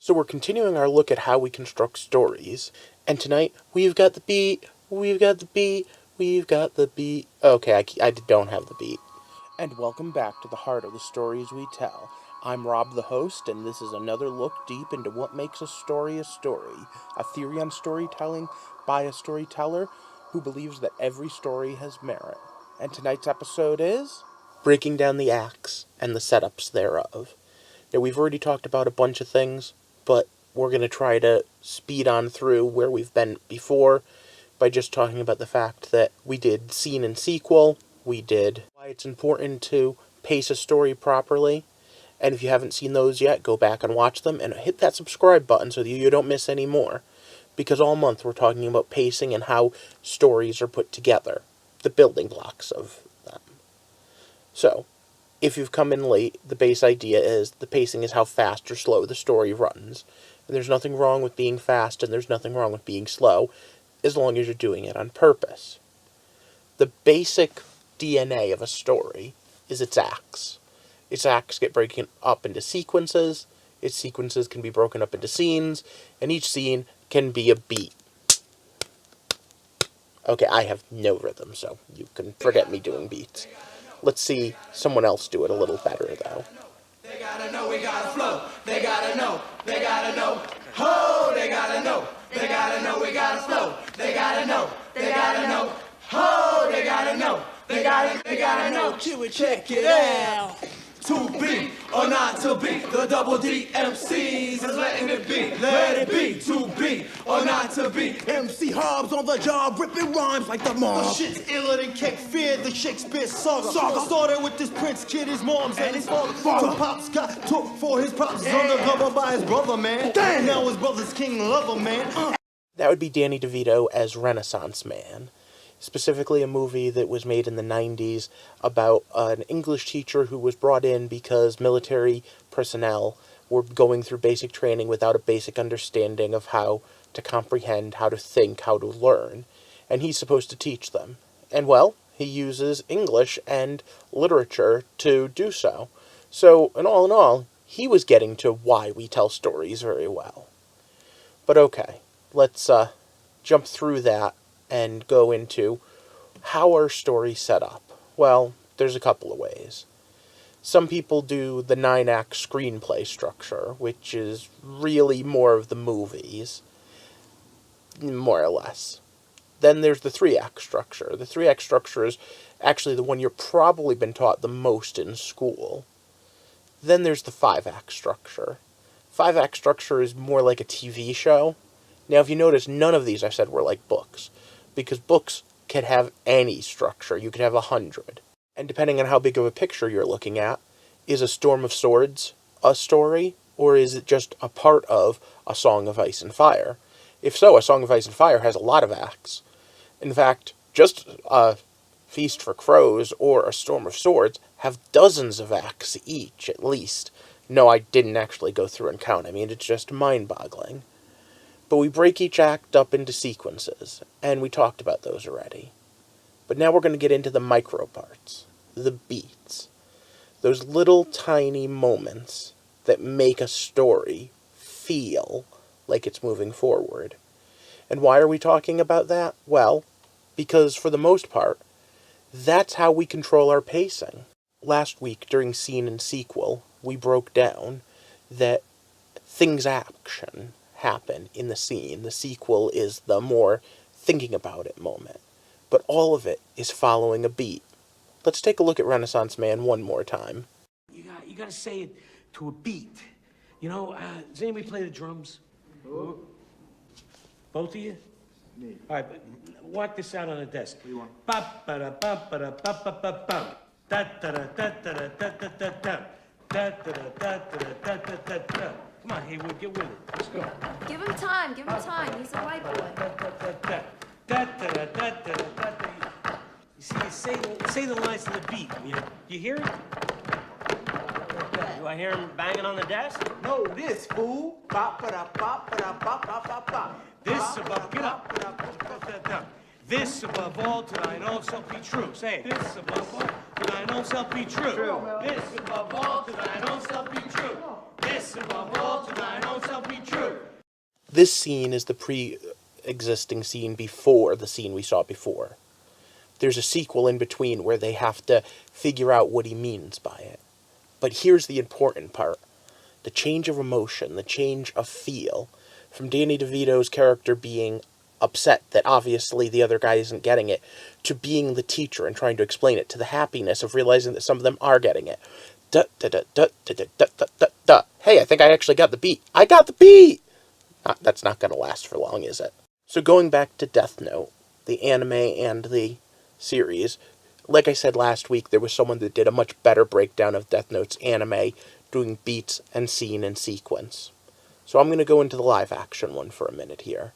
So we're continuing our look at how we construct stories, and tonight we've got the beat, we've got the beat, we've got the beat. Okay, I don't have the beat. And welcome back to the heart of the stories we tell. I'm Rob the host, and this is another look deep into what makes a story, a theory on storytelling by a storyteller who believes that every story has merit. And tonight's episode is breaking down the acts and the setups thereof. Now, we've already talked about a bunch of things, but we're going to try to speed on through where we've been before by just talking about the fact that we did scene and sequel, we did why it's important to pace a story properly, and if you haven't seen those yet, go back and watch them, and hit that subscribe button so that you don't miss any more, because all month we're talking about pacing and how stories are put together, the building blocks of them. So, if you've come in late, the base idea is the pacing is how fast or slow the story runs. And there's nothing wrong with being fast, and there's nothing wrong with being slow, as long as you're doing it on purpose. The basic DNA of a story is its acts. Its acts get broken up into sequences, its sequences can be broken up into scenes, and each scene can be a beat. Okay, I have no rhythm, so you can forget me doing beats. Let's see someone else do it a little better, though. They gotta know we gotta flow. They gotta know. They gotta know. Ho! They gotta know. They gotta know we gotta flow. They gotta know. They gotta know. Ho! They gotta know. They gotta know. Check it out. To be or not to be, the double D MCs is letting it be, let it be. To be or not to be, MC Hobbs on the job, ripping rhymes like the mob. The shit's iller than Cake Fear, the Shakespeare saga. Started with this Prince kid, his mom's and his father. So Pops got took for his props, undercover by his brother, man. Damn. Now his brother's king lover, man. That would be Danny DeVito as Renaissance Man. Specifically a movie that was made in the 90s about an English teacher who was brought in because military personnel were going through basic training without a basic understanding of how to comprehend, how to think, how to learn. And he's supposed to teach them. And, well, he uses English and literature to do so. So, in all, he was getting to why we tell stories very well. But okay, let's jump through that and go into how our stories set up. Well, there's a couple of ways. Some people do the 9-act screenplay structure, which is really more of the movies, more or less. Then there's the 3-act structure. The 3-act structure is actually the one you've probably been taught the most in school. Then there's the 5-act structure. 5-act structure is more like a TV show. Now, if you notice, none of these I said were like books, because books can have any structure. You could have 100. And depending on how big of a picture you're looking at, is A Storm of Swords a story, or is it just a part of A Song of Ice and Fire? If so, A Song of Ice and Fire has a lot of acts. In fact, just A Feast for Crows or A Storm of Swords have dozens of acts each, at least. No, I didn't actually go through and count. I mean, it's just mind-boggling. But we break each act up into sequences, and we talked about those already. But now we're going to get into the micro parts, the beats. Those little tiny moments that make a story feel like it's moving forward. And why are we talking about that? Well, because for the most part, that's how we control our pacing. Last week, during scene and sequel, we broke down that things action happen in the scene. The sequel is the more thinking about it moment. But all of it is following a beat. Let's take a look at Renaissance Man one more time. You gotta say it to a beat. You know, does anybody play the drums? Who? Both of you? Me. All right, but walk this out on the desk. What do you want? Ba-ba-da-ba-ba-da-ba-ba-ba-bum. Da-da-da-da-da-da-da-da-da. Da-da-da-da-da-da-da-da-da. Come on, Haywood, get with it. Let's go. Give him time. He's a white boy. You see, say the lines to the beat. You hear it? Do I hear him banging on the desk? No, this fool. Ba-ba-da-ba-ba-da-ba-ba-ba-ba. This above, get up. This above all to thine own self be true. Say it. This above all to thine own self be true. This above all to thine own self be true. This above all to thine own self be true. This scene is the pre-existing scene before the scene we saw before. There's a sequel in between where they have to figure out what he means by it. But here's the important part. The change of emotion, the change of feel, from Danny DeVito's character being upset that obviously the other guy isn't getting it, to being the teacher and trying to explain it, to the happiness of realizing that some of them are getting it. Da, da, da, da, da, da, da, da, da, da. Hey, I think I actually got the beat. I got the beat! That's not going to last for long, is it? So going back to Death Note, the anime and the series, like I said last week, there was someone that did a much better breakdown of Death Note's anime, doing beats and scene and sequence. So I'm going to go into the live action one for a minute here,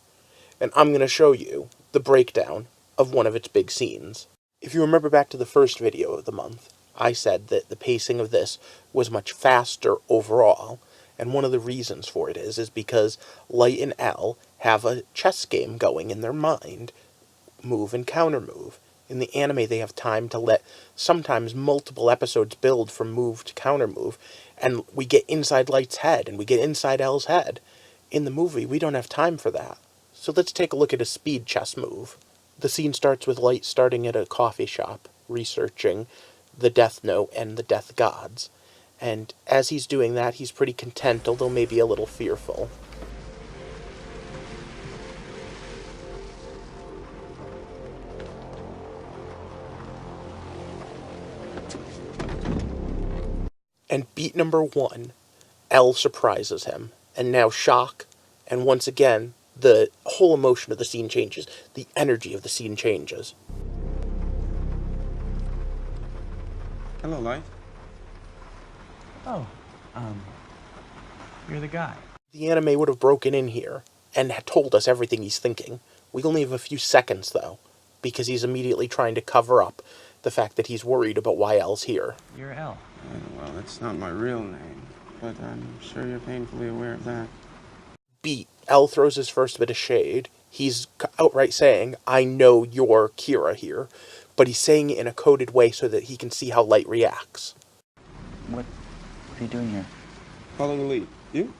and I'm going to show you the breakdown of one of its big scenes. If you remember back to the first video of the month, I said that the pacing of this was much faster overall, and one of the reasons for it is because Light and L have a chess game going in their mind, move and counter move. In the anime, they have time to let sometimes multiple episodes build from move to counter move, and we get inside Light's head, and we get inside L's head. In the movie, we don't have time for that. So let's take a look at a speed chess move. The scene starts with Light starting at a coffee shop, researching the Death Note and the Death Gods. And as he's doing that, he's pretty content, although maybe a little fearful. And beat number 1, L surprises him. And now shock, and once again, the whole emotion of the scene changes. The energy of the scene changes. Hello, Light. Oh, you're the guy. The anime would have broken in here and had told us everything he's thinking. We only have a few seconds, though, because he's immediately trying to cover up the fact that he's worried about why L's here. You're L. Well, it's not my real name, but I'm sure you're painfully aware of that. Beat. L throws his first bit of shade. He's outright saying, I know you're Kira here, but he's saying it in a coded way so that he can see how Light reacts. What are you doing here? Follow the lead. You?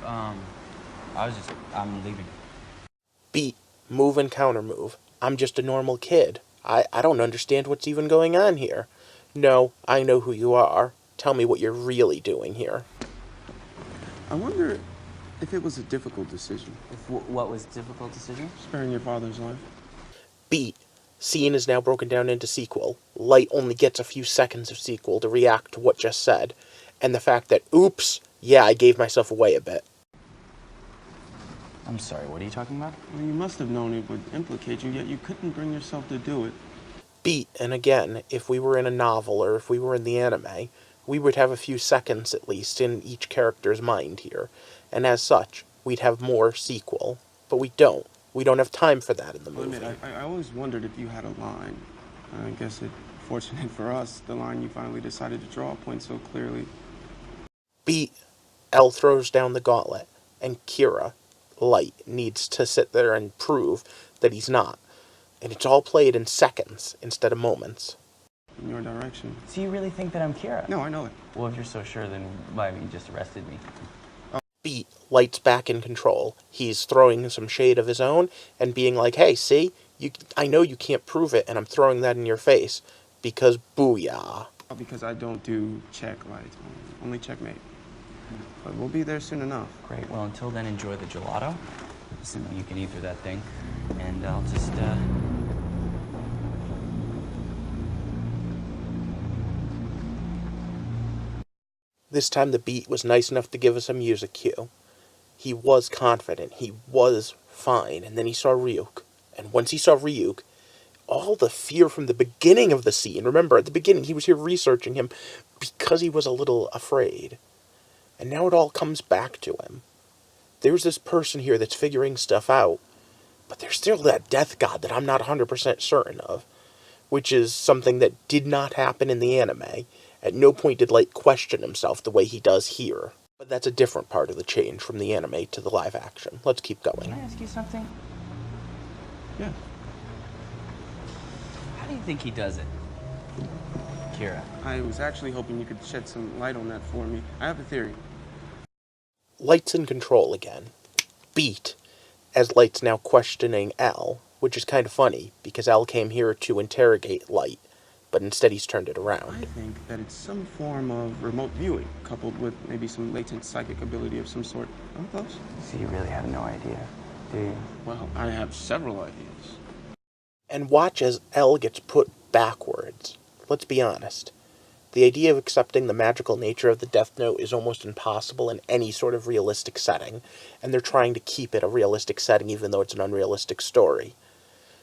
I'm leaving. Beat. Move and counter move. I'm just a normal kid. I don't understand what's even going on here. No, I know who you are. Tell me what you're really doing here. I wonder if it was a difficult decision. What was difficult decision? Sparing your father's life. Beat. Scene is now broken down into sequel. Light only gets a few seconds of sequel to react to what just said. And the fact that, oops, yeah, I gave myself away a bit. I'm sorry, what are you talking about? Well, you must have known it would implicate you, yet you couldn't bring yourself to do it. Beat, and again, if we were in a novel or if we were in the anime, we would have a few seconds at least in each character's mind here. And as such, we'd have more sequel. But we don't. We don't have time for that in the movie. I always wondered if you had a line. I guess it's fortunate for us, the line you finally decided to draw points so clearly. Beat. L throws down the gauntlet, and Kira, Light, needs to sit there and prove that he's not. And it's all played in seconds instead of moments. In your direction. So you really think that I'm Kira? No, I know it. Well, if you're so sure, then why haven't you just arrested me? Beat. Light's back in control. He's throwing some shade of his own and being like, hey, see? I know you can't prove it, and I'm throwing that in your face. Because booyah. Because I don't do check, Light. Only checkmate. But we'll be there soon enough. Great, well, until then, enjoy the gelato. Assuming you can eat through that thing. And I'll just, This time the Beat was nice enough to give us a music cue. He was confident. He was fine. And then he saw Ryuk. And once he saw Ryuk, all the fear from the beginning of the scene, remember, at the beginning he was here researching him because he was a little afraid. And now it all comes back to him. There's this person here that's figuring stuff out, but there's still that death god that I'm not 100% certain of, which is something that did not happen in the anime. At no point did Light question himself the way he does here. But that's a different part of the change from the anime to the live action. Let's keep going. Can I ask you something? Yeah. How do you think he does it? Kira. I was actually hoping you could shed some light on that for me. I have a theory. Light's in control again. beat as Light's now questioning L, which is kind of funny, because L came here to interrogate Light, but instead he's turned it around. I think that it's some form of remote viewing, coupled with maybe some latent psychic ability of some sort. I'm close. So you really have no idea, do you? Well, I have several ideas. And watch as L gets put backwards. Let's be honest. The idea of accepting the magical nature of the Death Note is almost impossible in any sort of realistic setting, and they're trying to keep it a realistic setting even though it's an unrealistic story.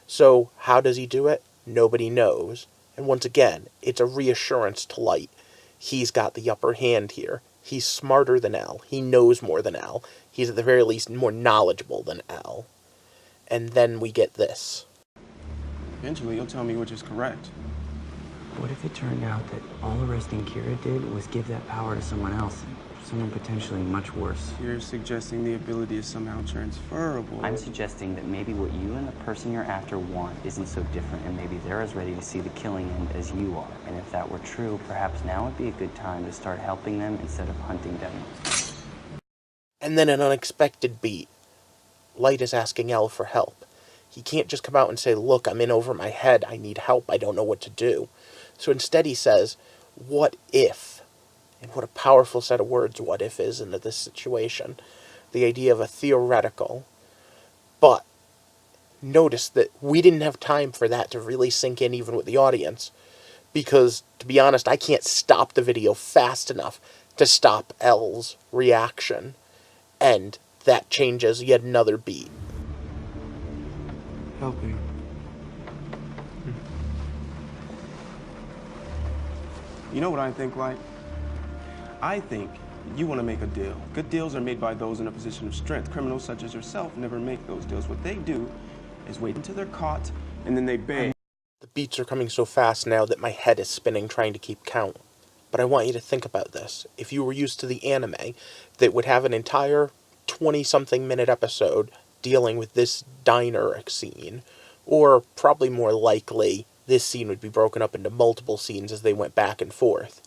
So, how does he do it? Nobody knows. And once again, it's a reassurance to Light. He's got the upper hand here. He's smarter than L. He knows more than L. He's at the very least more knowledgeable than L. And then we get this. Eventually, you'll tell me which is correct. What if it turned out that all arresting Kira did was give that power to someone else? Someone potentially much worse. You're suggesting the ability is somehow transferable. I'm suggesting that maybe what you and the person you're after want isn't so different, and maybe they're as ready to see the killing end as you are. And if that were true, perhaps now would be a good time to start helping them instead of hunting them. And then an unexpected beat. Light is asking L for help. He can't just come out and say, look, I'm in over my head, I need help, I don't know what to do. So instead he says, what if? And what a powerful set of words what if is into this situation. The idea of a theoretical. But notice that we didn't have time for that to really sink in even with the audience. Because, to be honest, I can't stop the video fast enough to stop L's reaction. And that changes yet another beat. Helping. You know what I think, like? I think you want to make a deal. Good deals are made by those in a position of strength. Criminals such as yourself never make those deals. What they do is wait until they're caught, and then they beg. The beats are coming so fast now that my head is spinning trying to keep count. But I want you to think about this. If you were used to the anime that would have an entire 20-something minute episode dealing with this diner scene, or probably more likely, this scene would be broken up into multiple scenes as they went back and forth.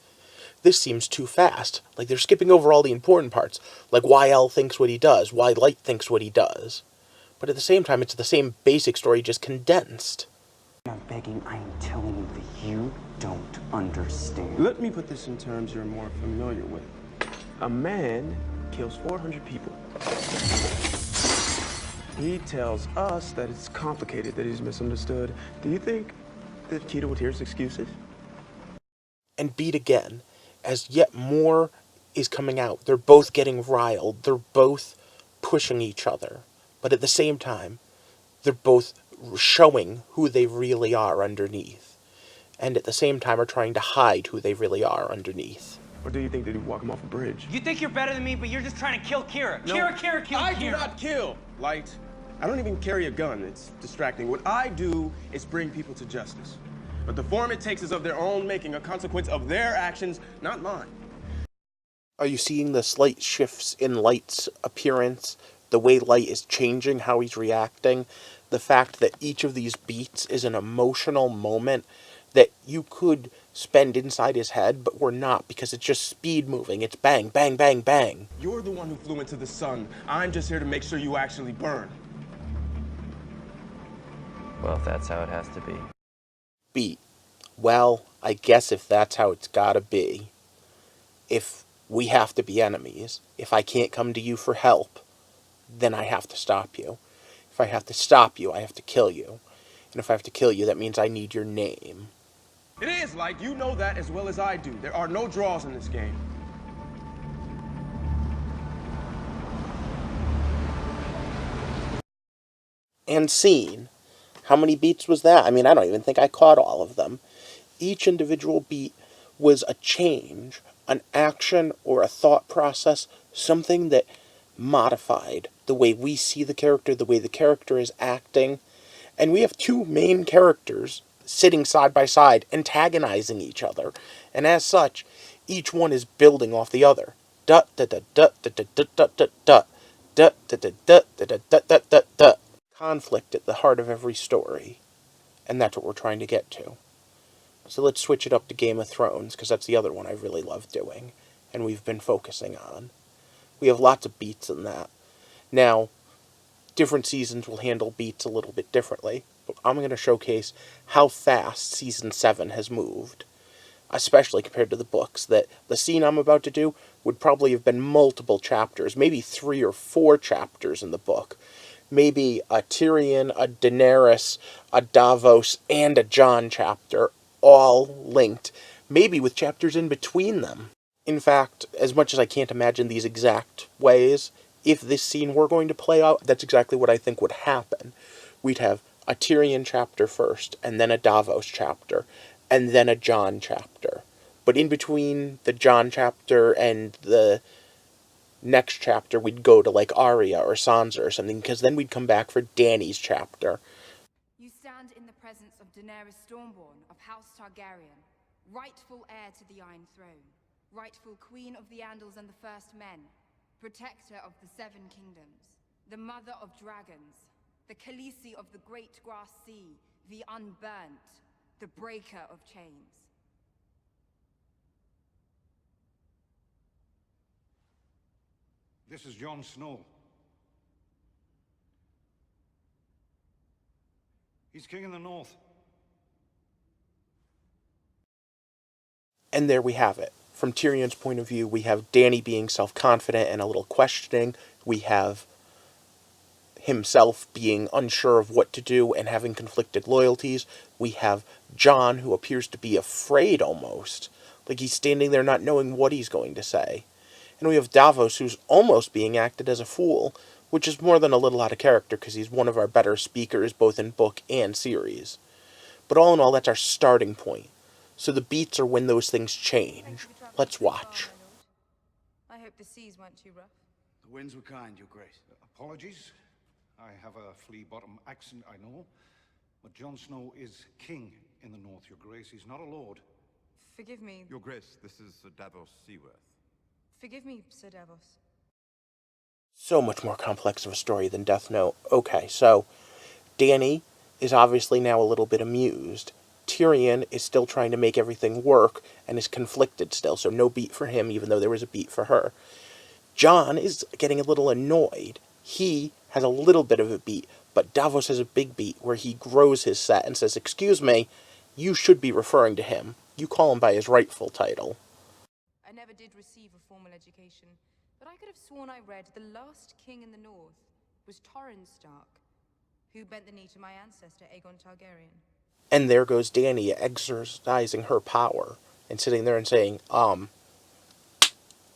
This seems too fast. Like they're skipping over all the important parts. Like why L thinks what he does, why Light thinks what he does. But at the same time, it's the same basic story, just condensed. I'm not begging, I am telling you that you don't understand. Let me put this in terms you're more familiar with. A man kills 400 people. He tells us that it's complicated, that he's misunderstood. Do you think that Kita would hear his excuses? And beat again, as yet more is coming out. They're both getting riled. They're both pushing each other. But at the same time, they're both showing who they really are underneath. And at the same time are trying to hide who they really are underneath. Or do you think that he'd walk him off a bridge? You think you're better than me, but you're just trying to kill Kira. No, Kira, kill I Kira. do not kill, Light. I don't even carry a gun. It's distracting. What I do is bring people to justice. But the form it takes is of their own making, a consequence of their actions, not mine. Are you seeing the slight shifts in Light's appearance? The way Light is changing, how he's reacting? The fact that each of these beats is an emotional moment that you could spend inside his head, but we're not, because it's just speed moving. It's bang, bang, bang, bang. You're the one who flew into the sun. I'm just here to make sure you actually burn. Well, if that's how it has to be. Beat. Well, I guess if that's how it's gotta be. If we have to be enemies, if I can't come to you for help, then I have to stop you. If I have to stop you, I have to kill you. And if I have to kill you, that means I need your name. It is, Light. You know that as well as I do. There are no draws in this game. And scene. How many beats was that? I mean, I don't even think I caught all of them. Each individual beat was a change, an action or a thought process, something that modified the way we see the character, the way the character is acting. And we have two main characters sitting side by side, antagonizing each other. And as such, each one is building off the other. Dut dut dut dut dut dut dut dut dut dut dut dut dut dut dut dut dut dut. Conflict at the heart of every story. And that's what we're trying to get to. So let's switch it up to Game of Thrones, because that's the other one I really love doing, and we've been focusing on. We have lots of beats in that. Now, different seasons will handle beats a little bit differently. But I'm going to showcase how fast Season 7 has moved, especially compared to the books. That the scene I'm about to do would probably have been multiple chapters, maybe 3 or 4 chapters in the book. Maybe a Tyrion, a Daenerys, a Davos, and a Jon chapter, all linked, maybe with chapters in between them. In fact, as much as I can't imagine these exact ways, if this scene were going to play out, that's exactly what I think would happen. We'd have a Tyrion chapter first, and then a Davos chapter, and then a Jon chapter. But in between the Jon chapter and the next chapter, we'd go to like Arya or Sansa or something, because then we'd come back for Dany's chapter. You stand in the presence of Daenerys Stormborn of House Targaryen, rightful heir to the Iron Throne, rightful Queen of the Andals and the First Men, protector of the Seven Kingdoms, the Mother of Dragons, the Khaleesi of the Great Grass Sea, the Unburnt, the Breaker of Chains. This is Jon Snow. He's king in the north. And there we have it. From Tyrion's point of view, we have Dany being self-confident and a little questioning. We have himself being unsure of what to do and having conflicted loyalties. We have Jon, who appears to be afraid almost. Like he's standing there not knowing what he's going to say. And we have Davos, who's almost being acted as a fool, which is more than a little out of character because he's one of our better speakers both in book and series. But all in all, that's our starting point. So the beats are when those things change. Let's watch. I hope the seas weren't too rough. The winds were kind, Your Grace. Apologies. I have a flea-bottom accent, I know. But Jon Snow is king in the north, Your Grace. He's not a lord. Forgive me. Your Grace, this is Sir Davos Seaworth. Forgive me, Sir Davos. So much more complex of a story than Death Note. Okay, so Dany is obviously now a little bit amused. Tyrion is still trying to make everything work and is conflicted still, so no beat for him, even though there was a beat for her. Jon is getting a little annoyed. He has a little bit of a beat, but Davos has a big beat where he grows his set and says, "Excuse me, you should be referring to him. You call him by his rightful title." I never did receive a formal education, but I could have sworn I read the last king in the north was Torrhen Stark, who bent the knee to my ancestor Aegon Targaryen. And there goes Dany exercising her power and sitting there and saying,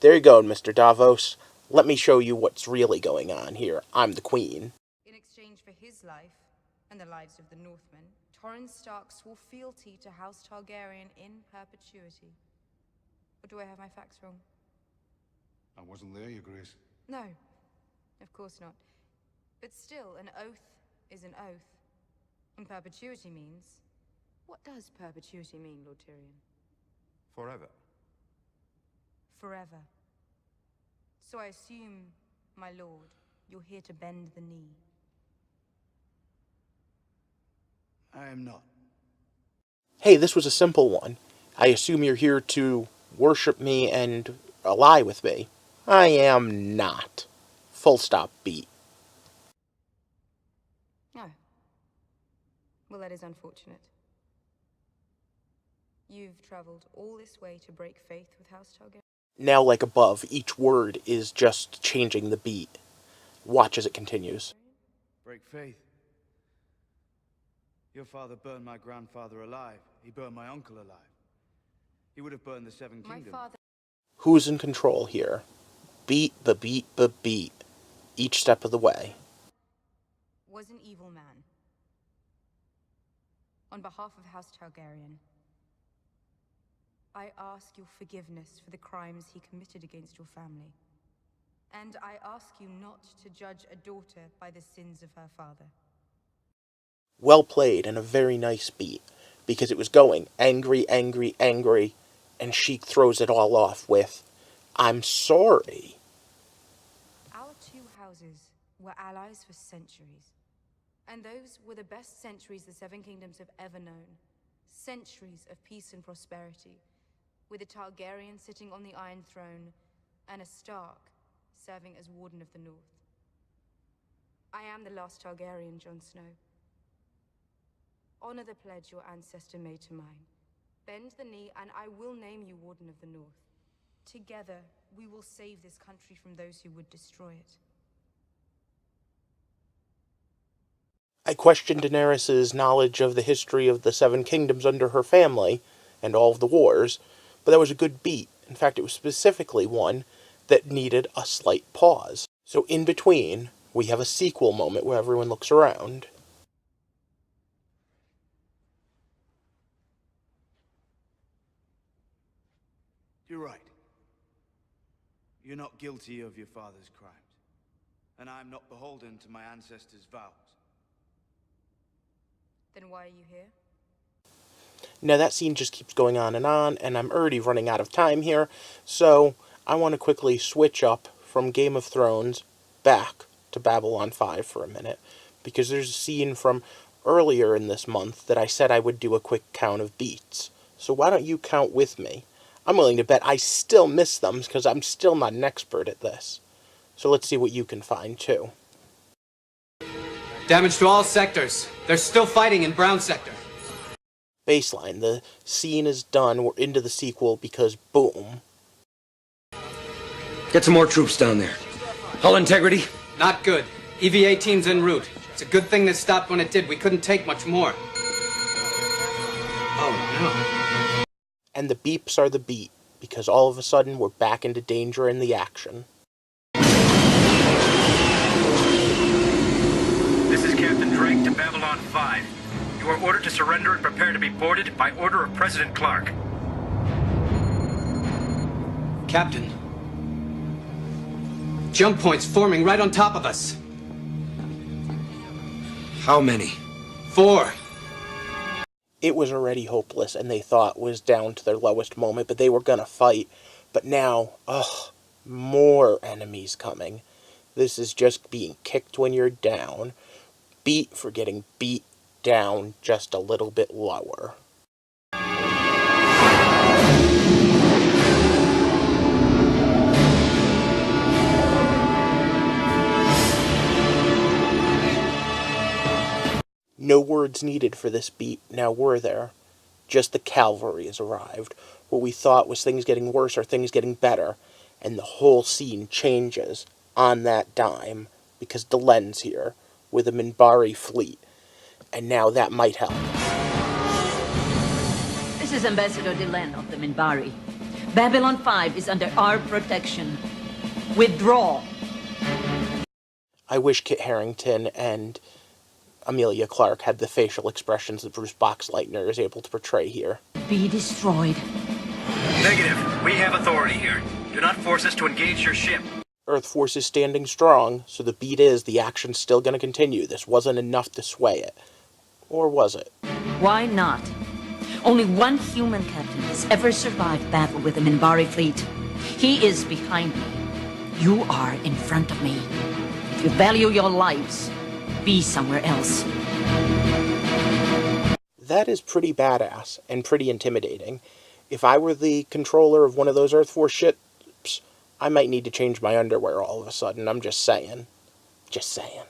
there you go, Mr. Davos. Let me show you what's really going on here. I'm the queen. In exchange for his life and the lives of the Northmen, Torrhen Stark swore fealty to House Targaryen in perpetuity. Or do I have my facts wrong? I wasn't there, Your Grace. No, of course not. But still, an oath is an oath. And perpetuity means... What does perpetuity mean, Lord Tyrion? Forever. Forever. So I assume, my lord, you're here to bend the knee. I am not. Hey, this was a simple one. I assume you're here to worship me and ally with me. I am not. Full stop beat. No. Well, that is unfortunate. You've traveled all this way to break faith with House Targaryen? Now, like above, each word is just changing the beat. Watch as it continues. Break faith. Your father burned my grandfather alive. He burned my uncle alive. He would have burned the Seven Kingdoms. My father... Who's in control here? Beat, beat, beat. Each step of the way. ...was an evil man. On behalf of House Targaryen, I ask your forgiveness for the crimes he committed against your family. And I ask you not to judge a daughter by the sins of her father. Well played and a very nice beat, because it was going angry, angry, angry, and she throws it all off with, "I'm sorry." Our two houses were allies for centuries. And those were the best centuries the Seven Kingdoms have ever known. Centuries of peace and prosperity, with a Targaryen sitting on the Iron Throne, and a Stark serving as Warden of the North. I am the last Targaryen, Jon Snow. Honor the pledge your ancestor made to mine. Bend the knee, and I will name you Warden of the North. Together, we will save this country from those who would destroy it. I questioned Daenerys' knowledge of the history of the Seven Kingdoms under her family and all of the wars, but that was a good beat. In fact, it was specifically one that needed a slight pause. So in between, we have a sequel moment where everyone looks around. You're right. You're not guilty of your father's crimes. And I'm not beholden to my ancestors' vows. Then why are you here? Now that scene just keeps going on, and I'm already running out of time here, so I want to quickly switch up from Game of Thrones back to Babylon 5 for a minute, because there's a scene from earlier in this month that I said I would do a quick count of beats. So why don't you count with me? I'm willing to bet I still miss them, because I'm still not an expert at this. So let's see what you can find, too. Damage to all sectors. They're still fighting in Brown Sector. Baseline. The scene is done. We're into the sequel because boom. Get some more troops down there. Hull integrity? Not good. EVA team's en route. It's a good thing this stopped when it did. We couldn't take much more. Oh, no. And the beeps are the beat, because all of a sudden we're back into danger in the action. This is Captain Drake to Babylon 5. You are ordered to surrender and prepare to be boarded by order of President Clark. Captain. Jump points forming right on top of us. How many? 4. It was already hopeless, and they thought was down to their lowest moment, but they were gonna fight. But now, more enemies coming. This is just being kicked when you're down. Beat for getting beat down just a little bit lower. No words needed for this beat, now were there? Just the cavalry has arrived. What we thought was things getting worse are things getting better, and the whole scene changes on that dime, because Delen's here, with a Minbari fleet, and now that might help. This is Ambassador Delen of the Minbari. Babylon 5 is under our protection. Withdraw. I wish Kit Harington and Amelia Clark had the facial expressions that Bruce Boxleitner is able to portray here. Be destroyed. Negative. We have authority here. Do not force us to engage your ship. Earth Force is standing strong, so the beat is the action's still going to continue. This wasn't enough to sway it. Or was it? Why not? Only one human captain has ever survived battle with the Minbari fleet. He is behind me. You are in front of me. If you value your lives, be somewhere else. That is pretty badass and pretty intimidating. If I were the controller of one of those Earth Force ships, I might need to change my underwear all of a sudden. I'm just saying. Just saying.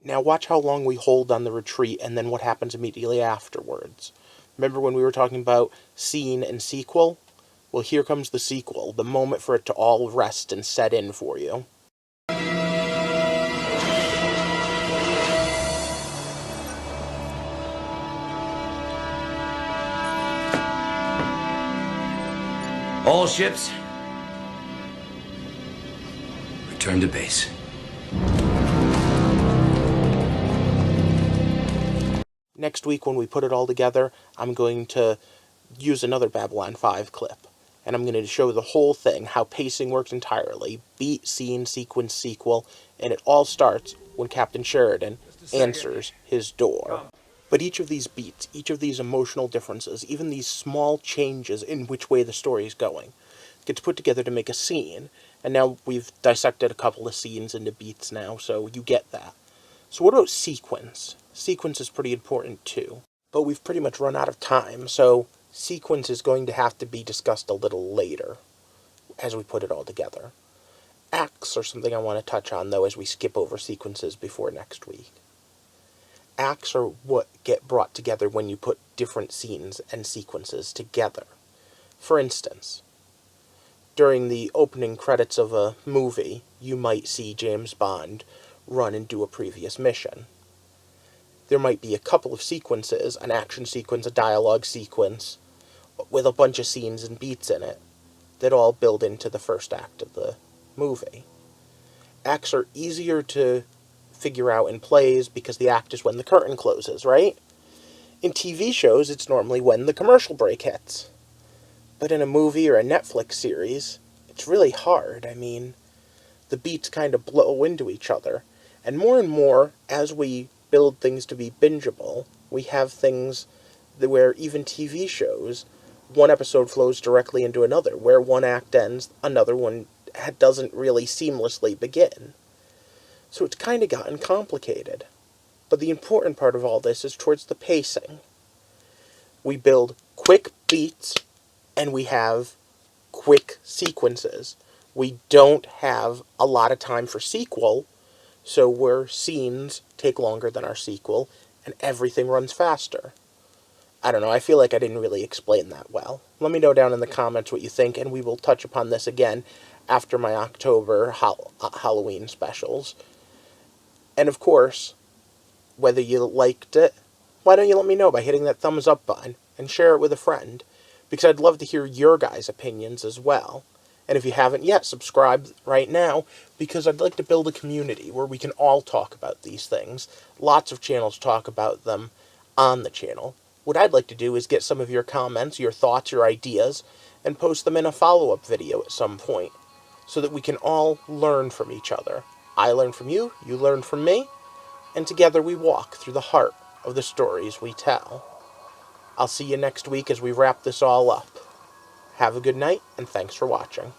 Now watch how long we hold on the retreat and then what happens immediately afterwards. Remember when we were talking about scene and sequel? Well, here comes the sequel, the moment for it to all rest and set in for you. All ships, return to base. Next week, when we put it all together, I'm going to use another Babylon 5 clip. And I'm going to show the whole thing, how pacing works entirely. Beat, scene, sequence, sequel. And it all starts when Captain Sheridan answers his door. But each of these beats, each of these emotional differences, even these small changes in which way the story is going, gets put together to make a scene. And now we've dissected a couple of scenes into beats now, so you get that. So what about sequence? Sequence is pretty important too. But we've pretty much run out of time, so sequence is going to have to be discussed a little later as we put it all together. Acts are something I want to touch on, though, as we skip over sequences before next week. Acts are what get brought together when you put different scenes and sequences together. For instance, during the opening credits of a movie, you might see James Bond run and do a previous mission. There might be a couple of sequences, an action sequence, a dialogue sequence, with a bunch of scenes and beats in it, that all build into the first act of the movie. Acts are easier to figure out in plays because the act is when the curtain closes, right? In TV shows, it's normally when the commercial break hits. But in a movie or a Netflix series, it's really hard. I mean, the beats kind of blow into each other. And more, as we build things to be bingeable, we have things where even TV shows, one episode flows directly into another. Where one act ends, another one doesn't really seamlessly begin. So it's kind of gotten complicated. But the important part of all this is towards the pacing. We build quick beats, and we have quick sequences. We don't have a lot of time for sequel, so where scenes take longer than our sequel, and everything runs faster. I don't know, I feel like I didn't really explain that well. Let me know down in the comments what you think, and we will touch upon this again after my October Halloween specials. And of course, whether you liked it, why don't you let me know by hitting that thumbs up button and share it with a friend? Because I'd love to hear your guys' opinions as well. And if you haven't yet, subscribe right now, because I'd like to build a community where we can all talk about these things. Lots of channels talk about them on the channel. What I'd like to do is get some of your comments, your thoughts, your ideas, and post them in a follow-up video at some point, so that we can all learn from each other. I learn from you, you learn from me, and together we walk through the heart of the stories we tell. I'll see you next week as we wrap this all up. Have a good night, and thanks for watching.